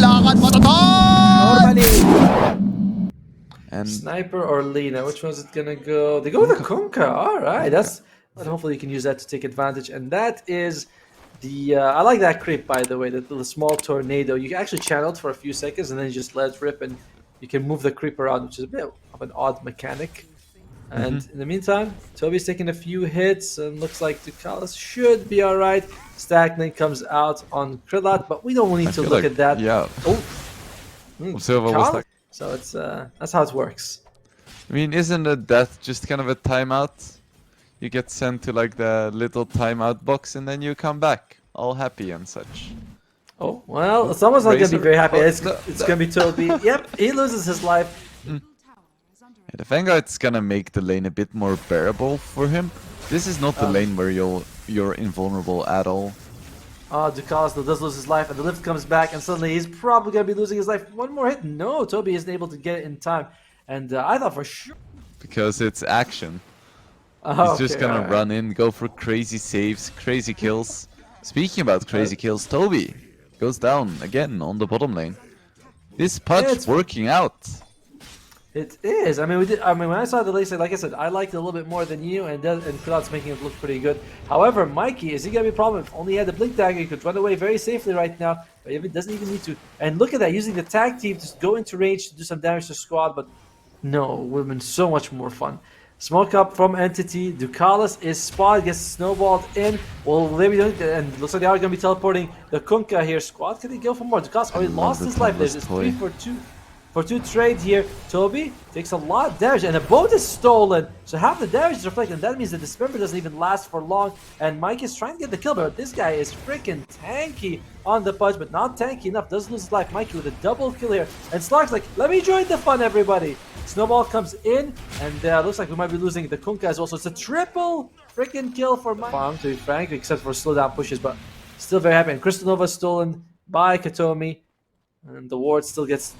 lakad matatag! Normally. And Sniper or Lina, which one's it gonna go? They go with the Kunkka. All right, that's. But hopefully you can use that to take advantage, and that is the. I like that creep, by the way. The small tornado. You can actually channel it for a few seconds, and then you just let it rip, and you can move the creep around, which is a bit of an odd mechanic. And in the meantime, Toby's taking a few hits, and looks like Ducalis should be all right. Stagnant comes out on Krillat, but we don't need to look at that. Yeah. Oh, Silva was Carl? like, So it's that's how it works. I mean, isn't a death just kind of a timeout? You get sent to like the little timeout box and then you come back, all happy and such. Oh, well, someone's not going to be very happy. Oh, It's going to be Toby. Yep, he loses his life. Yeah, the Vanguard's gonna make the lane a bit more bearable for him. This is not the lane where you're invulnerable at all. Ducalis does lose his life, and the lift comes back, and suddenly he's probably going to be losing his life. One more hit. No, Toby isn't able to get it in time. And I thought for sure... Because it's action. Oh, He's just gonna run in, go for crazy saves, crazy kills. Speaking about crazy kills, Toby goes down again on the bottom lane. This punch working out. It is. I mean, we did. I mean, when I saw the late, like I said, I liked it a little bit more than you, and Krillat's making it look pretty good. However, Mikey, is he gonna be a problem? If only he had the blink dagger, he could run away very safely right now. But even doesn't even need to. And look at that, using the tag team to go into range to do some damage to squad. But no, it would have been so much more fun. Smoke up from Entity. Ducalis is spotted, gets snowballed in. Well, maybe and looks like they are going to be teleporting the Kunkka here. Squad, can they go for more? Ducalis already lost his life. There's this 3 for 2 trade here. Toby takes a lot of damage, and the boat is stolen. So half the damage is reflected, and that means the Dismember doesn't even last for long. And Mike is trying to get the kill, but this guy is freaking tanky on the punch, but not tanky enough. Does lose his life. Mikey with a double kill here. And Slark's like, let me join the fun, everybody. Snowball comes in, and looks like we might be losing the Kunkka as well. So it's a triple freaking kill for Mike. Farm, to be frank, except for slowdown pushes, but still very happy. And Crystal Nova stolen by Katomi. And the ward still gets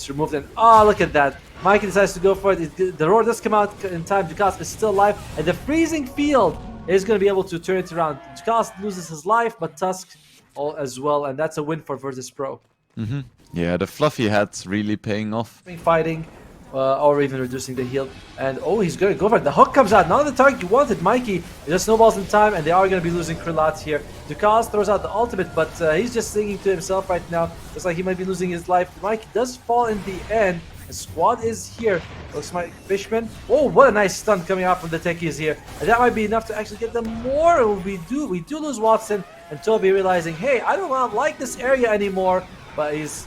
removed, and look at that. Mikey decides to go for it. The roar does come out in time. Ducalis is still alive, and the freezing field is going to be able to turn it around. Ducalis loses his life, but Tusk all as well, and that's a win for Virtus.pro. Yeah, the fluffy hat's really paying off. Fighting, or even reducing the heal. And he's going to go for it. The hook comes out. Not the target you wanted, Mikey. It just snowballs in time, and they are going to be losing Krillat here. Ducalis throws out the ultimate, but he's just singing to himself right now. Looks like he might be losing his life. Mikey does fall in the end. The squad is here. Looks like Fishman. Oh, what a nice stun coming out from the techies here. And that might be enough to actually get them more. We do lose Watson, and Toby realizing, hey, I don't like this area anymore. But he's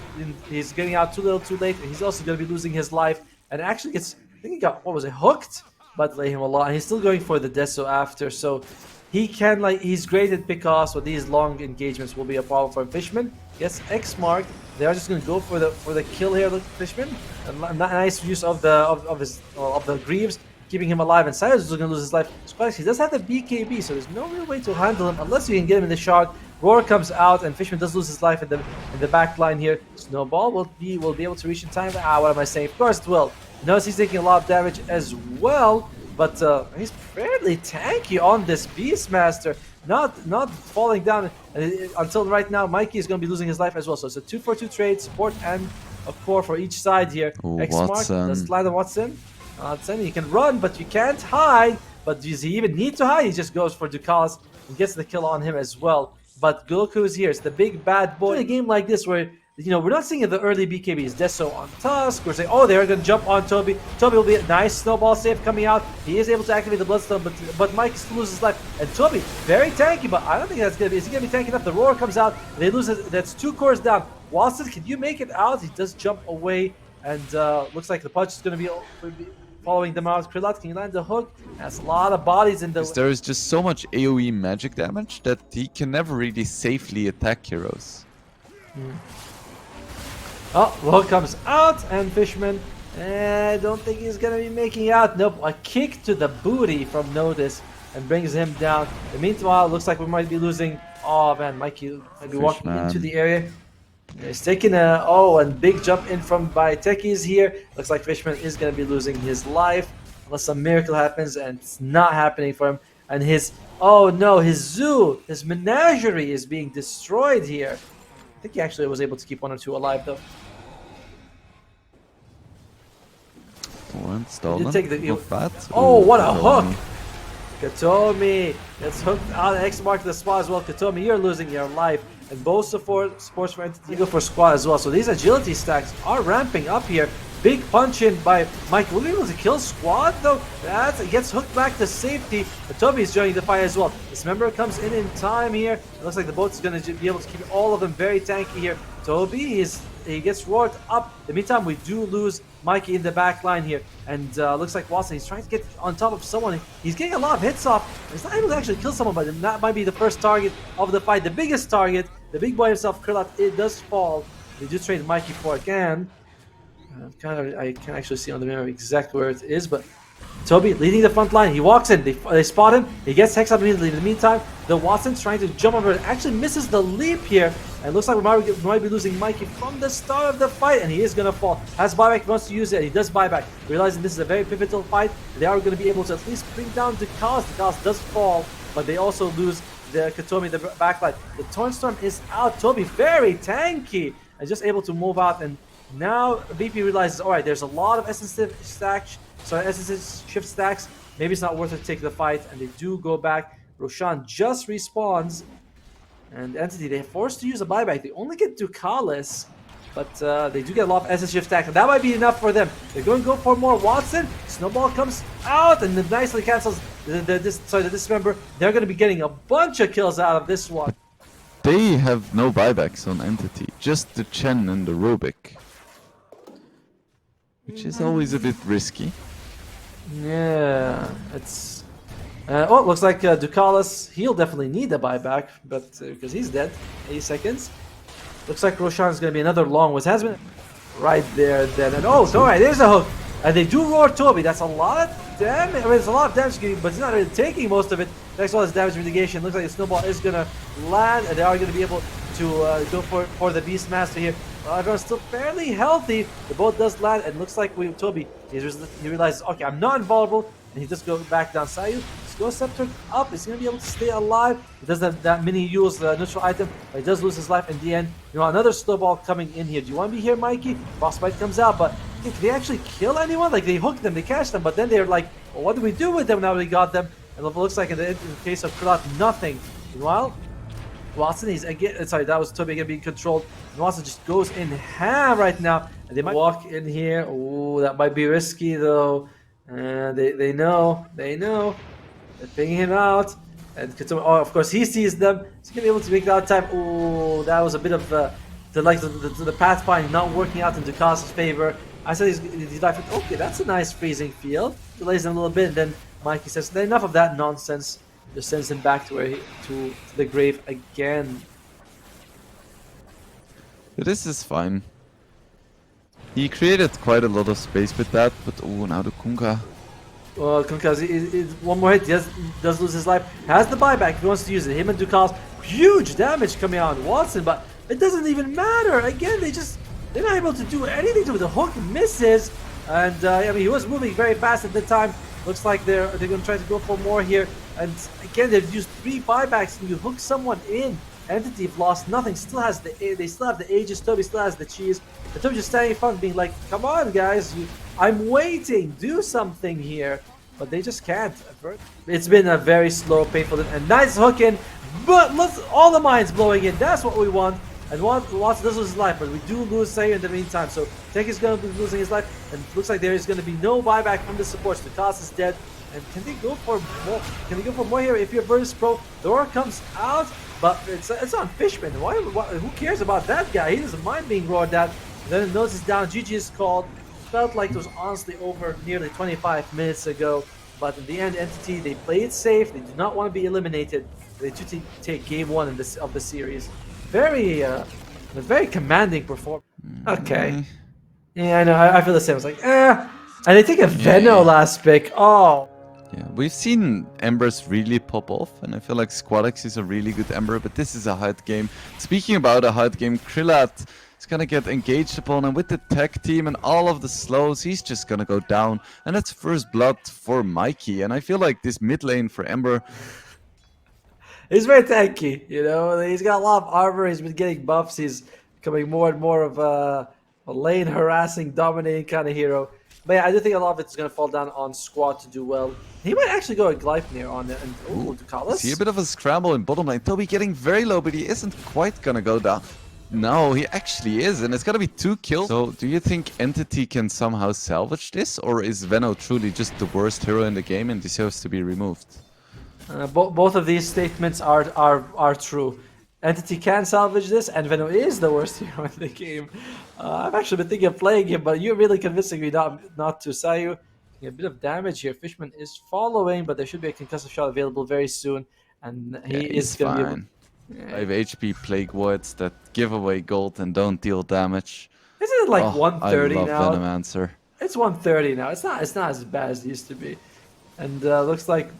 getting out too little too late, and he's also going to be losing his life. And actually gets, I think he got, what was it, hooked? But lay him a lot. And he's still going for the Deso after. So he can, he's great at pickoffs, but these long engagements will be a problem for him. Fishman gets X marked. They are just going to go for the kill here. Look, Fishman, a nice use of the Greaves, keeping him alive. And Cyrus is going to lose his life. Squax, he does have the BKB, so there's no real way to handle him unless you can get him in the shot. Roar comes out, and Fishman does lose his life in the back line here. Snowball will be able to reach in time. What am I saying? Of course it will. Notice he's taking a lot of damage as well, but he's fairly tanky on this Beastmaster. Not falling down until right now. Mikey is going to be losing his life as well. So it's a 2-for-2 trade, support and a core for each side here. X-Mark does land on Watson. Watson, you can run, but you can't hide. But does he even need to hide? He just goes for Ducalis and gets the kill on him as well. But Goku is here. It's the big bad boy. In a game like this where, we're not seeing the early BKBs. Deso on Tusk. We're saying, they're going to jump on Toby. Toby will be a nice snowball save coming out. He is able to activate the Bloodstone, but Mike still loses his life. And Toby, very tanky, but I don't think that's going to be. Is he going to be tanky enough? The Roar comes out. They lose it. That's 2 cores down. Watson, can you make it out? He does jump away. And looks like the punch is going to be following them out. Krillat, can you land the hook? That's a lot of bodies in the... There is just so much AoE magic damage that he can never really safely attack heroes. The hook comes out, and Fishman, I don't think he's going to be making out. Nope, a kick to the booty from Notice and brings him down. In the meanwhile, it looks like we might be losing... Oh man, Mikey might be walking into the area. He's taking and big jump in by techies here. Looks like Fishman is going to be losing his life unless some miracle happens, and it's not happening for him. And his zoo, his menagerie is being destroyed here. I think he actually was able to keep 1 or 2 alive though. Stolen. Take the, Not bad. oh, what a Katomi. hook! Katomi gets hooked out of X mark to the spot as well. Katomi, you're losing your life. And both sports for Entity go for squad as well. So these agility stacks are ramping up here. Big punch in by Mike. Will be able to kill squad though. That gets hooked back to safety. Toby is joining the fight as well. This member comes in time here. It looks like the boat is going to be able to keep all of them very tanky here. Toby he gets roared up. In the meantime, we do lose Mikey in the back line here. And looks like Watson, he's trying to get on top of someone. He's getting a lot of hits off. He's not able to actually kill someone, but that might be the first target of the fight. The biggest target, the big boy himself, Krillat, it does fall. They do trade Mikey for it again. I can't actually see on the mirror exactly where it is, but Toby leading the front line. He walks in, they spot him, he gets Hex up immediately. In the meantime, the Watson's trying to jump over it, actually misses the leap here, and looks like we might be losing Mikey from the start of the fight, and he is gonna fall. Has buyback, wants to use it, he does buyback, realizing this is a very pivotal fight. They are gonna be able to at least bring down Ducalis. Ducalis does fall, but they also lose the Katomi, the backline. The Tornstorm is out. Toby very tanky, and just able to move out, and now BP realizes, alright, there's a lot of essence shift stacks. Maybe it's not worth it to take the fight, and they do go back. Roshan just respawns, and Entity, they're forced to use a buyback. They only get Ducalis, but they do get a lot of essence shift stacks, and that might be enough for them. They're going to go for more. Watson, Snowball comes out, and nicely cancels the dismember. They're going to be getting a bunch of kills out of this one. They have no buybacks on Entity, just the Chen and the Rubik. Which is always a bit risky. Yeah, it's... oh, looks like Ducalis, he'll definitely need a buyback, but because he's dead. 8 seconds. Looks like Roshan's going to be another long one. Has been right there then. And oh, alright, there's a hook. And they do roar Toby. That's a lot of damage. I mean, it's a lot of damage, but he's not really taking most of it. Next one is damage mitigation. Looks like the snowball is going to land, and they are going to be able to go for the Beastmaster here. Everyone's still fairly healthy. The boat does land, and looks like Toby, he realizes, okay, I'm not invulnerable, and he just goes back down. Sayu, Ghost Scepter up. He's going to be able to stay alive. He doesn't have that mini Yule's neutral item, but he does lose his life in the end. You know, another snowball coming in here. Do you want to be here, Mikey? Frostbite comes out, but can they actually kill anyone? Like, they hook them, they catch them, but then they're like, well, what do we do with them now we got them? And it looks like in the case of Krillat, nothing. Meanwhile, Watson is again, sorry, that was Toby again being controlled. And Watson just goes in ham right now. And they might walk in here. Oh, that might be risky though. They know. They're picking him out. And Katomi, oh, of course, he sees them. He's gonna be able to make that time. Oh, that was a bit of the pathfind not working out in Ducalis' favor. I said he's like, okay, that's a nice freezing field. Delays him a little bit, and then Mikey says, enough of that nonsense. Just sends him back to the grave again. This is fine. He created quite a lot of space with that, but oh, now the Kunka. Well, Kunka, one more hit, he does lose his life. Has the buyback if he wants to use it. Him and Ducalis, huge damage coming out on Watson, but it doesn't even matter. Again, they're not able to do anything to it. The hook misses, and I mean, he was moving very fast at the time. Looks like they're going to try to go for more here. And again, they've used 3 buybacks, and you hook someone in. Entity have lost nothing. They still have the Aegis. Toby still has the cheese. The Toby just standing in front, being like, "Come on, guys! I'm waiting. Do something here." But they just can't. It's been a very slow, painful, and nice hook in. But all the mines blowing in. That's what we want. And Watson does lose his life, but we do lose Sayu in the meantime. So Tek is going to be losing his life, and it looks like there is going to be no buyback from the supports. The toss is dead. And can they go for more? Can they go for more here? If you're Virtus.pro, Dora comes out, but it's on Fishman. Who cares about that guy? He doesn't mind being roared at. Then it notices down. GG is called. Felt like it was honestly over nearly 25 minutes ago. But in the end, Entity, they play it safe. They do not want to be eliminated. They do take game 1 of the series. Very commanding performance. Okay. Yeah, I know. I feel the same. It's like, And they take a Venno last pick. Oh. Yeah, we've seen Embers really pop off, and I feel like Squadex is a really good Ember, but this is a hard game. Speaking about a hard game, Krillat is gonna get engaged upon, and with the tech team and all of the slows, he's just gonna go down. And that's first blood for Mikey, and I feel like this mid lane for Ember... He's very tanky, you know. He's got a lot of armor. He's been getting buffs. He's becoming more and more of a lane harassing, dominating kind of hero. But yeah, I do think a lot of it's going to fall down on Squad to do well. He might actually go a Gleipnir on it. And ooh, Ducalis. See a bit of a scramble in bottom lane. Toby getting very low, but he isn't quite gonna go down. No, he actually is, and it's gonna be 2 kills. So, do you think Entity can somehow salvage this, or is Veno truly just the worst hero in the game and deserves to be removed? Both of these statements are true. Entity can salvage this, and Veno is the worst hero in the game. I've actually been thinking of playing him, but you're really convincing me not to. Sayu, a bit of damage here. Fishman is following, but there should be a concussive shot available very soon, and he is going to be able... 5 HP Plague Wards that give away gold and don't deal damage. Isn't it like 130 I love now? Venomancer. It's 130 now. It's not as bad as it used to be. And looks like...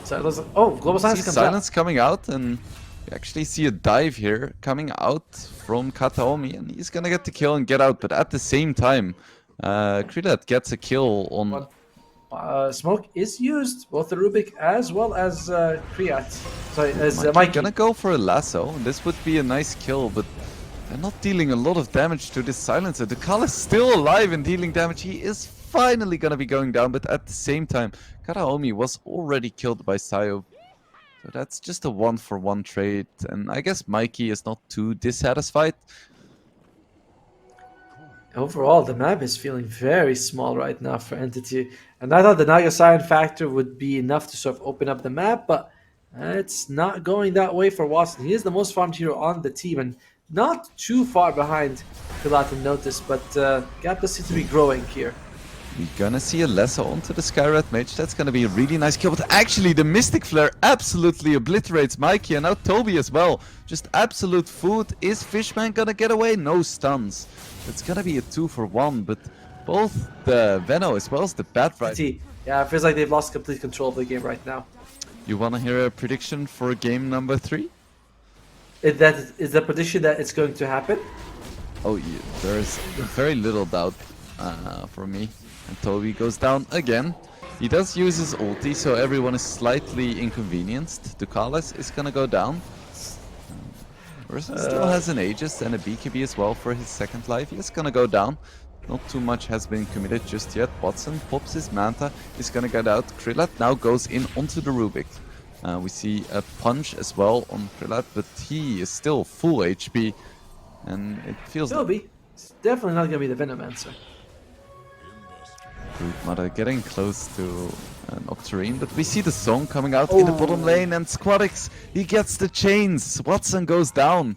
So it looks like, oh, Global Silence comes Silence out. coming out, and you actually see a dive here coming out from Kataomi, and he's gonna get the kill and get out, but at the same time, Krilat gets a kill on... Smoke is used, both the Rubik as well as Kriat. Sorry, as Mikey gonna go for a lasso. This would be a nice kill, but they're not dealing a lot of damage to this silencer. Ducal is still alive and dealing damage. He is finally gonna be going down, but at the same time, Karaomi was already killed by Sayo. So that's just a 1-for-1 trade, and I guess Mikey is not too dissatisfied. Overall, the map is feeling very small right now for Entity. And I thought the Naga Siren factor would be enough to sort of open up the map, but it's not going that way for Watson. He is the most farmed hero on the team, and not too far behind Filat and Notice, but gap does seem to be growing here. We're gonna see a lasso onto the Skyrat Mage. That's gonna be a really nice kill. But actually, the Mystic Flare absolutely obliterates Mikey, and now Toby as well. Just absolute food. Is Fishman gonna get away? No stuns. It's gonna be a 2-for-1, but both the Veno as well as the Batrider. Yeah, it feels like they've lost complete control of the game right now. You wanna hear a prediction for game number 3? Is the prediction that it's going to happen? Oh, yeah, there's very little doubt for me. And Toby goes down again. He does use his ulti, so everyone is slightly inconvenienced. Ducalis is gonna go down. Person still has an Aegis and a BKB as well for his second life. He is gonna go down. Not too much has been committed just yet. Watson pops his Manta. He's gonna get out. Krillat now goes in onto the Rubik. We see a punch as well on Krillat, but he is still full HP. And it feels Toby, it's definitely not gonna be the Venomancer. Broodmother getting close to an Octarine, but we see the song coming out in the bottom lane, and Squadix, he gets the chains. Watson goes down.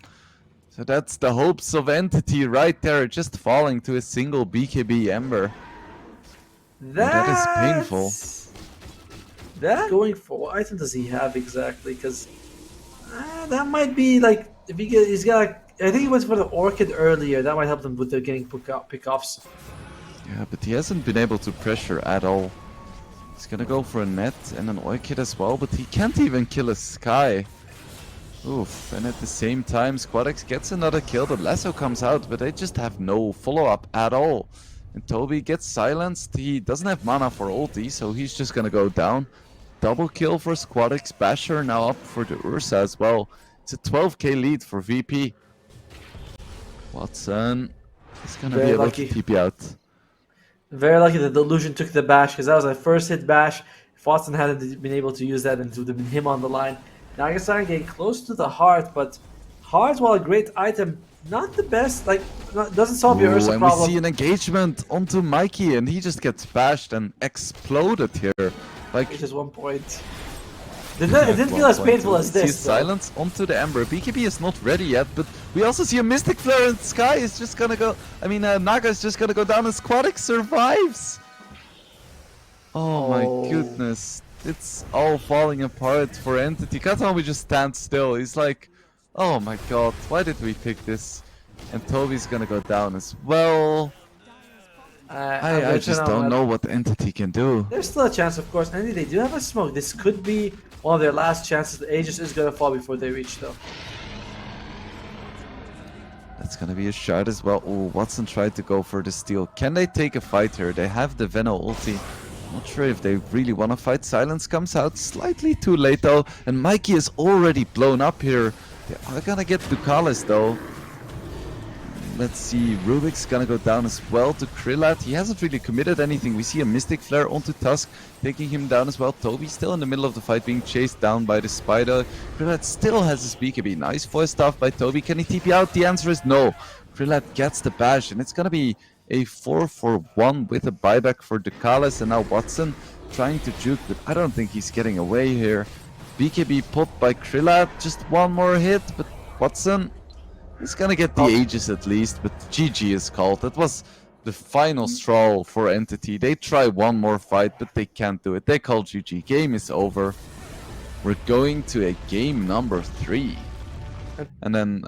So that's the hopes of Entity right there, just falling to a single BKB Ember. That is painful. That going for what item does he have exactly? Because that might be like if he's got like, I think he went for the Orchid earlier. That might help them with the getting pickoffs. Yeah, but he hasn't been able to pressure at all. He's gonna go for a net and an Orchid as well, but he can't even kill a Sky. Oof, and at the same time, Squadix gets another kill. The lasso comes out, but they just have no follow-up at all. And Toby gets silenced. He doesn't have mana for ulti, so he's just gonna go down. Double kill for Squadix. Basher now up for the Ursa as well. It's a 12k lead for VP. Watson is gonna be able to TP out. Very lucky that Delusion took the bash, because that was a first hit bash. If Watson hadn't been able to use that, then it would have been him on the line. Nagasaki getting close to the heart, but heart, while a great item, not the best. Like, doesn't solve your Ursa problem. We see an engagement onto Mikey, and he just gets bashed and exploded here. Like, it's just 1 point. It didn't feel as painful as this. See silence onto the Ember. BKB is not ready yet, but we also see a Mystic Flare, and Sky is just gonna go. I mean, Naga is just gonna go down, and Squadix survives. Oh my goodness. It's all falling apart for Entity. Kataomi just stands still. He's like, oh my god, why did we pick this? And Toby's gonna go down as well. I just don't know what Entity can do. There's still a chance, of course. Entity, they do have a smoke. This could be one of their last chances. The Aegis is gonna fall before they reach, though. That's gonna be a shard as well. Oh, Watson tried to go for the steal. Can they take a fight here? They have the Veno ulti. Not sure if they really want to fight. Silence comes out slightly too late though, and Mikey is already blown up here. They are gonna get Ducalis though. Let's see, Rubik's gonna go down as well to Krillat. He hasn't really committed anything. We see a Mystic Flare onto Tusk, taking him down as well. Toby still in the middle of the fight, being chased down by the Spider. Krillat still has his BKB. Nice voice stuff by Toby. Can he TP out? The answer is no. Krillat gets the bash, and it's gonna be a 4-for-1 with a buyback for Ducalis, and now Watson trying to juke, but I don't think he's getting away here. BKB popped by Krillat, just one more hit, but Watson is gonna get the Aegis at least, but GG is called. That was the final straw for Entity. They try one more fight, but they can't do it. They call GG. Game is over. We're going to a game number 3. And then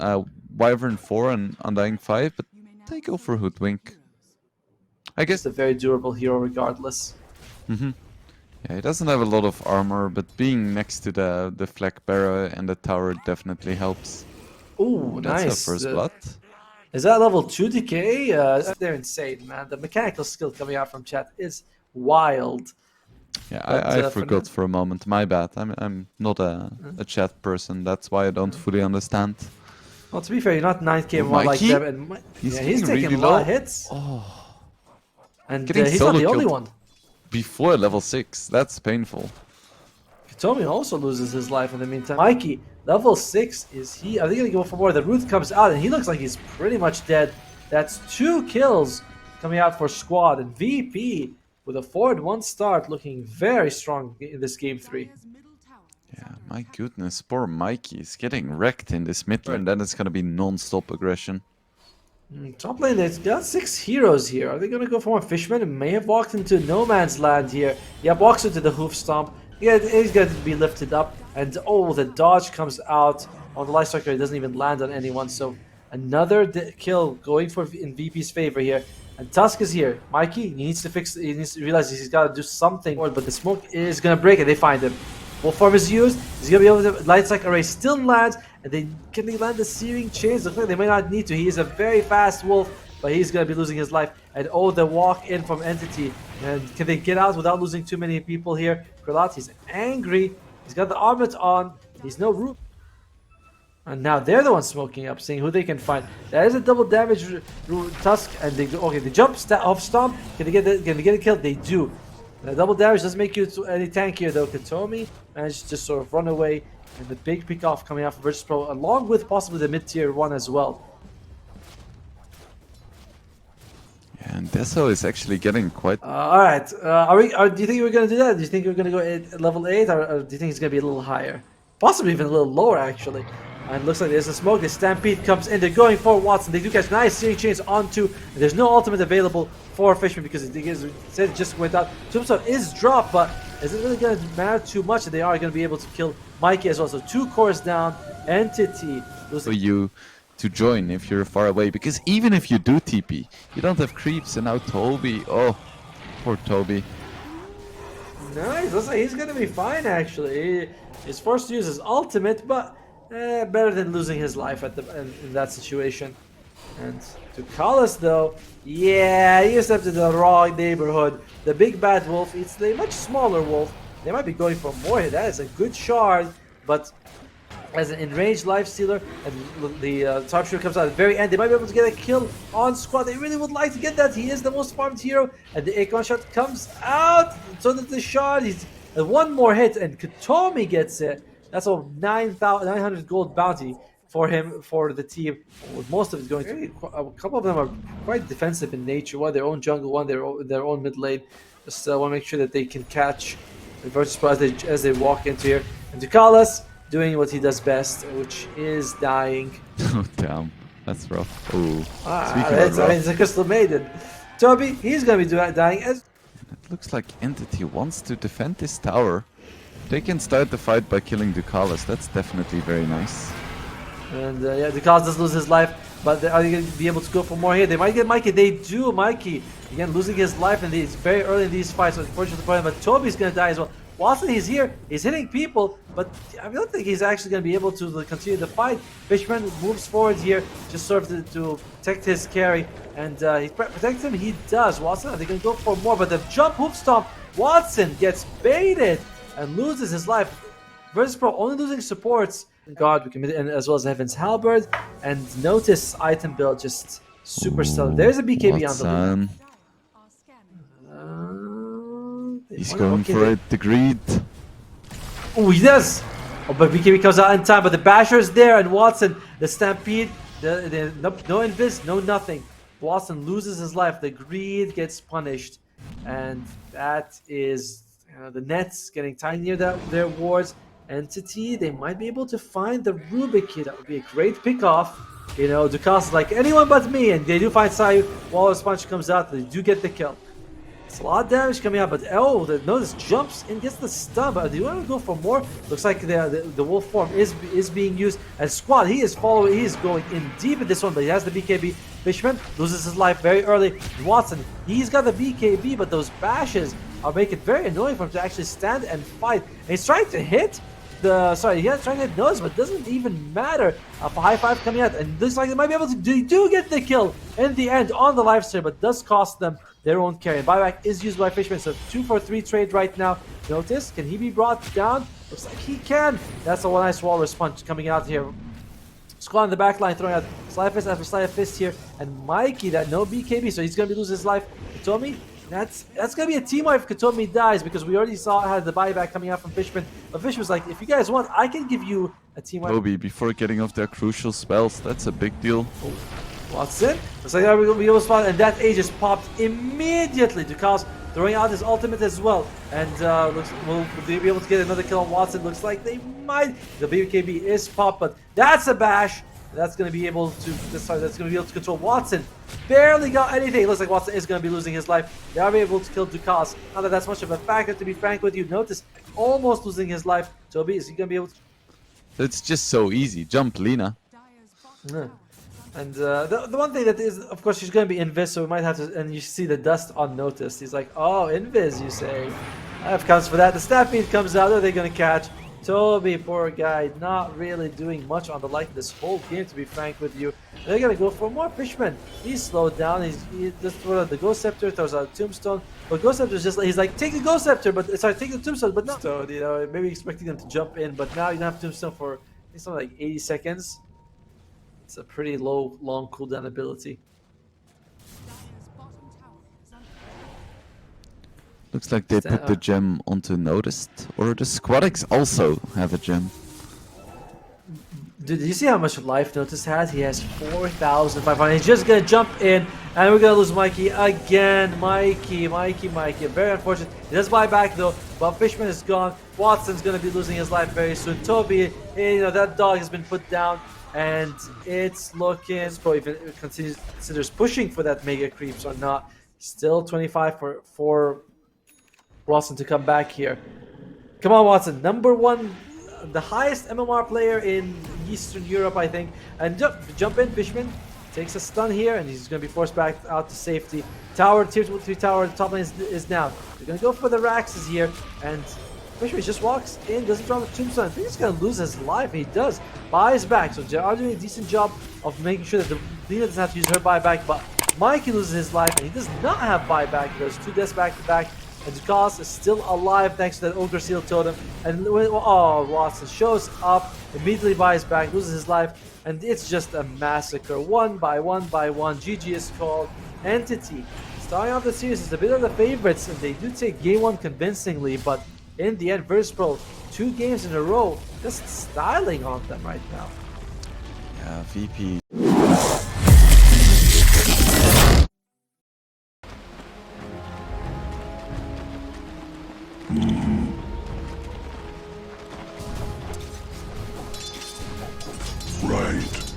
Wyvern 4 and Undying 5, but they go for Hoodwink. I guess It's a very durable hero regardless. Yeah, he doesn't have a lot of armor, but being next to the Flak Bearer and the tower definitely helps. Ooh, That's nice. a first blood. Is that level 2 decay? They're insane, man. The mechanical skill coming out from chat is wild. Yeah, But, I forgot for a moment. My bad. I'm not a chat person. That's why I don't fully understand. Well, to be fair, you're not 9k and one like Mikey? them. And He's he's getting taking really a lot of low. hits. Oh, And getting he's not solo the only killed. one. Before level 6. That's painful. Katomi also loses his life in the meantime. Mikey, level 6, is he? Are they going to go for more? The Ruth comes out and he looks like he's pretty much dead. That's 2 kills coming out for Squad. And VP with a 4-1 start looking very strong in this game 3. Yeah, my goodness. Poor Mikey is getting wrecked in this mid lane. Then it's going to be non-stop aggression. Top lane, they've got 6 heroes here. Are they going to go for more? Fishman may have walked into no man's land here. Yeah, walks into the hoof stomp. Yeah, he's going to be lifted up. And oh, the dodge comes out on the life striker. It doesn't even land on anyone. So another kill going for in VP's favor here. And Tusk is here. Mikey, he needs to fix. He needs to realize he's got to do something. But the smoke is going to break it. They find him. Wolf form is used. He's going to be able to. Light Strike Array still lands. And can they land the Searing Chains? Looks like they might not need to. He is a very fast wolf, but he's going to be losing his life. And oh, the walk in from Entity. And can they get out without losing too many people here? Krillat, he's angry. He's got the armlet on. He's no root. And now they're the ones smoking up, seeing who they can find. That is a double damage Tusk, and they jump off stomp. Can they get a kill? They do. The double damage doesn't make you any tankier though. Katomi managed to sort of run away, and the big pick off coming out from Virtus.pro, along with possibly the mid tier 1 as well. Yeah, and Deso is actually getting quite. All right, do you think we're gonna do that? Do you think we're gonna go at level 8, or do you think it's gonna be a little higher? Possibly even a little lower actually. And it looks like there's a smoke. The Stampede comes in. They're going for Watson. They do catch nice Searing Chains onto. There's no ultimate available for Fishman because it just went out. Tombstone is dropped, but is it really going to matter too much that they are going to be able to kill Mikey as well? So 2 cores down. Entity For you to join if you're far away, because even if you do TP, you don't have creeps, and now Toby. Oh, poor Toby. Nice. Looks like he's going to be fine actually. He's forced to use his ultimate, but better than losing his life in that situation. And to Collis though, yeah, he stepped into the wrong neighborhood. The big bad wolf eats the much smaller wolf. They might be going for more here. That is a good shard, but as an enraged life stealer, and the sharpshooter comes out at the very end, they might be able to get a kill on Squad. They really would like to get that. He is the most farmed hero, and the Akon shot comes out. So that the shard, he's one more hit, and Katomi gets it. That's a 900 gold bounty for him, for the team, with most of it going to. A couple of them are quite defensive in nature. One their own jungle, one their own mid lane. Just want to make sure that they can catch the Virtus.pro as they walk into here. And Ducalis doing what he does best, which is dying. Oh damn, that's rough. Oh, It's a Crystal Maiden. Toby, he's gonna be dying as. It looks like Entity wants to defend this tower. They can start the fight by killing Ducalis. That's definitely very nice. And yeah, Ducalis does lose his life, but are they going to be able to go for more here? They might get Mikey. They do. Mikey, again, losing his life, and it's very early in these fights, so unfortunately for him, but Toby's going to die as well. Watson, he's here. He's hitting people, but I don't think he's actually going to be able to continue the fight. Fishman moves forward here, just sort of to protect his carry, and he protects him. He does. Watson, are they going to go for more? But the jump hoof stomp Watson gets baited and loses his life. Virtus.pro only losing supports. God, we committed, and as well as Heaven's Halberd. And notice item build just super stellar. There's a BKB on the lead. He's going for it, the greed. Oh, he does! Oh, but BKB comes out in time, but the Basher is there, and Watson, the Stampede, no invis, no nothing. Watson loses his life, the greed gets punished, and that is the Nets getting tiny near their wards. Entity, they might be able to find the Rubik Kid. That would be a great pickoff. You know, Dukas is like anyone but me, and they do find Sayu. Wallace Punch comes out, they do get the kill. It's a lot of damage coming out, but notice jumps and gets the stun. But do you want to go for more? Looks like the wolf form is being used. And Squad, he is following, he is going in deep in this one, but he has the BKB. Fishman loses his life very early. Watson, he's got the BKB, but those bashes are making it very annoying for him to actually stand and fight. And he's trying to hit he's trying to hit nose, but it doesn't even matter. A high five coming out, and looks like they might be able to do get the kill in the end on the live stream, but does cost them their own carry. Buyback is used by Fishman, so 2-for-3 trade right now. Notice, can he be brought down? Looks like he can. That's a nice Walrus Punch coming out here. Squad in the back line throwing out Sly Fist after Sly Fist here, and Mikey, that no BKB, so he's gonna be losing his life. Otomo, that's gonna be a team wipe if Katomi dies, because we already had the buyback coming out from Fishman. But Fishman was like, if you guys want, I can give you a team wipe. Toby, before getting off their crucial spells, that's a big deal. Oh. Watson, looks like we're gonna be able to spot, and that A just popped immediately. Dukas throwing out his ultimate as well, and will they be able to get another kill on Watson? Looks like they might. The BKB is popped, but that's a bash. That's going to be able to. That's going to be able to control Watson. Barely got anything. It looks like Watson is going to be losing his life. They are able to kill Dukas. Not that that's much of a factor, to be frank with you. Notice almost losing his life. Toby, is he going to be able to? It's just so easy. Jump, Lina. Yeah. And the one thing that is, of course, she's going to be invis, so we might have to. And you see the dust unnoticed. He's like, oh, invis, you say. I have counts for that. The Stampede comes out. What are they going to catch? Toby, poor guy, not really doing much on the light this whole game, to be frank with you. They're gonna go for more Fishman. He's slowed down. He just throws out the Ghost Scepter, throws out Tombstone. But Ghost Scepter is just, he's like, take the Ghost Scepter, but sorry, take the Tombstone, but no. So, you know, maybe expecting them to jump in, but now you don't have Tombstone for, I think, something like 80 seconds. It's a pretty long cooldown ability. Looks like they put the gem onto noticed, or the Squadix also have a gem. Dude, did you see how much life Notice has? He has 4,500. He's just gonna jump in, and we're gonna lose Mikey again. Mikey. Very unfortunate. He does buy back though, but Fishman is gone. Watson's gonna be losing his life very soon. Toby, you know, that dog has been put down, and it's looking. Pro even considers pushing for that mega creeps or not. Still 25 for Watson to come back here. Come on, Watson. Number one, the highest MMR player in Eastern Europe, I think. And jump in, Fishman. Takes a stun here, and he's going to be forced back out to safety. Tower, tier 3 tower, the top lane is down. They're going to go for the Raxes here, and Fishman just walks in, doesn't drop a tombstone. I think he's going to lose his life. He does. Buys back. So they are doing a decent job of making sure that the Lina doesn't have to use her buyback, but Mikey loses his life, and he does not have buyback. There's 2 deaths back to back. And Dukas is still alive thanks to that Ogre Seal Totem. And Watson shows up, immediately buys back, loses his life, and it's just a massacre. One by one. GG is called. Entity, starting off the series, is a bit of the favorites, and they do take game 1 convincingly, but in the end, Virtus.pro, 2 games in a row, just styling on them right now. Yeah, VP. Right.